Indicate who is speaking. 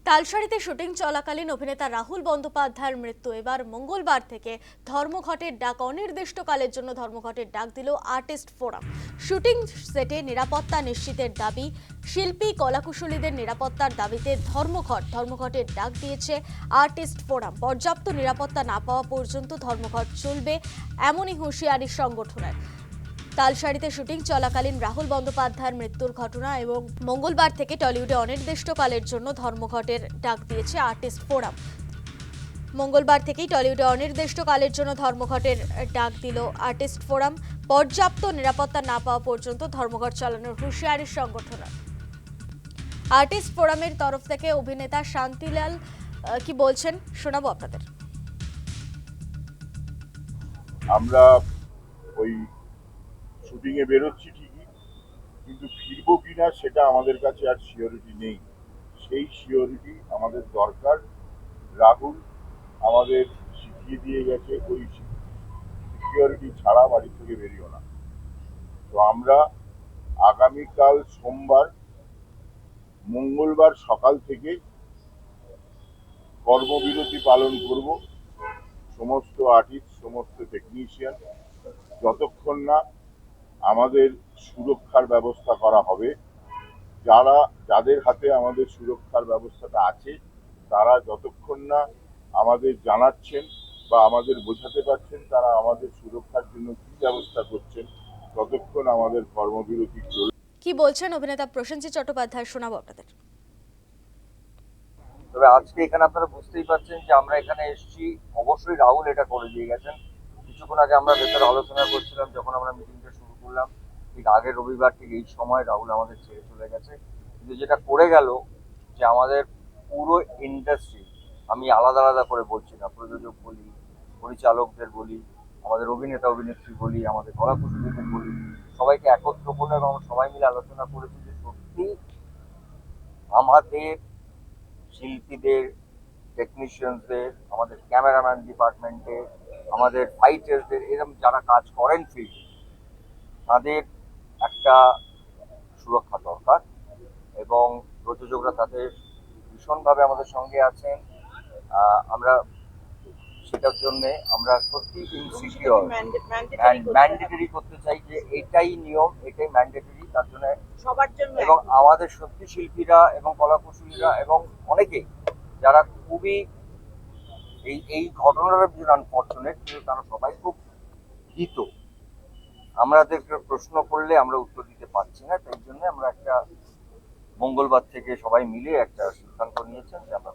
Speaker 1: তালসারিতে shooting চলাকালীন অভিনেতা রাহুল বন্দ্যোপাধ্যায়ের মৃত্যু। এবার মঙ্গলবার থেকে ধর্মঘটের ডাক, অনির্দিষ্টকালের জন্য ধর্মঘটের ডাক দিল আর্টিস্ট ফোরাম। শুটিং সেটে নিরাপত্তা নিশ্চিতের দাবি, শিল্পী কলাকুশলীদের নিরাপত্তার দাবিতে ধর্মঘটের ডাক দিয়েছে আর্টিস্ট ফোরাম। পর্যাপ্ত নিরাপত্তা না পাওয়া পর্যন্ত ধর্মঘট চলবে, এমনই হুঁশিয়ারি সংগঠনের। তালসারিতে শুটিং চলাকালীন রাহুল বন্দ্যোপাধ্যায়ের মৃত্যুর ঘটনা এবং মঙ্গলবার থেকে টলিউডে অনির্দিষ্টকালের জন্য ধর্মঘটের ডাক দিয়েছে আর্টিস্ট ফোরাম। মঙ্গলবার থেকেই টলিউডে অনির্দিষ্টকালের জন্য ধর্মঘটের ডাক দিল আর্টিস্ট ফোরাম। পর্যাপ্ত নিরাপত্তা না পাওয়া পর্যন্ত ধর্মঘট চালানোর হুঁশিয়ারি সংগঠনের। আর্টিস্ট ফোরামের তরফ থেকে অভিনেতা শান্তিলাল কি বলছেন শোনাবো আপনাদের।
Speaker 2: আমরা ওই শুটিং এ বেরোচ্ছি ঠিকই, কিন্তু ফিরবো কিনা সেটা আমাদের কাছে আর সিওরিটি নেই। সেই সিওরিটি আমাদের দরকার। রাহুল আমাদের শিখিয়ে দিয়ে গেছে, ওই সিকিউরিটি ছাড়া বাড়ি থেকে বেরিও না। তো আমরা আগামীকাল সোমবার, মঙ্গলবার সকাল থেকে কর্মবিরতি পালন করব। সমস্ত আর্টিস্ট, সমস্ত টেকনিশিয়ান, যতক্ষণ না আমাদের সুরক্ষার ব্যবস্থা করা হবে, যাদের হাতে আমাদের সুরক্ষার ব্যবস্থাটা আছে, তারা যতক্ষণ না আমাদের জানাচ্ছেন বা আমাদের বোঝাতে পারছেন তারা আমাদের সুরক্ষার জন্য কি ব্যবস্থা করছেন, ততক্ষণ আমাদের কর্মবিরতি চলবে।
Speaker 1: কি বলছেন অভিনেতা প্রসেনজিৎ চট্টোপাধ্যায়, শোনাবো আপনাদের।
Speaker 3: তবে আজকে এখানে আপনারা বুঝতেই পারছেন যে আমরা এখানে এসেছি, অবশ্যই রাহুল এটা করে দিয়ে গেছেন। কিছুক্ষণ আগে আমরা ভেতরে আলোচনা করছিলাম, যখন আমরা মিটিংটা শুরু করলাম ঠিক আগের রবিবার ঠিক এই সময় রাহুল আমাদের ছেড়ে চলে গেছে। কিন্তু যেটা করে গেল যে আমাদের পুরো ইন্ডাস্ট্রি, আমি আলাদা আলাদা করে বলছি না, প্রযোজক বলি, পরিচালকদের বলি, আমাদের অভিনেতা অভিনেত্রী বলি, আমাদের কলাকুশলীদের বলি, সবাইকে একত্র করলো এবং আমরা সবাই মিলে আলোচনা করেছি যে সত্যি আমাদের শিল্পীদের, টেকনিশিয়ানসদের, আমাদের ক্যামেরাম্যান ডিপার্টমেন্টে, আমাদের ফাইটার্সদের, এরকম যারা কাজ করেন ফিল্ড, তাদের একটা সুরক্ষা দরকার। এবং প্রযোজকরা তাদের ভীষণভাবে আমাদের সঙ্গে আছেন। আমরা সেটার জন্য আমরা সত্যি ইনসিকিউর, ম্যান্ডেটরি করতে চাই যে এটাই নিয়ম, এটাই ম্যান্ডেটরি তার জন্য সবার জন্য। এবং আমাদের সত্যি শিল্পীরা এবং কলাকুশলীরা এবং অনেকেই যারা খুবই এই ঘটনাটা ভীষণ আনফর্চুনেট, কিন্তু তারা সবাই খুব ভীত। আমাদেরকে প্রশ্ন করলে আমরা উত্তর দিতে পারছি না, তাই জন্য আমরা একটা মঙ্গলবার থেকে সবাই মিলে একটা সিদ্ধান্ত নিয়েছেন যে আমরা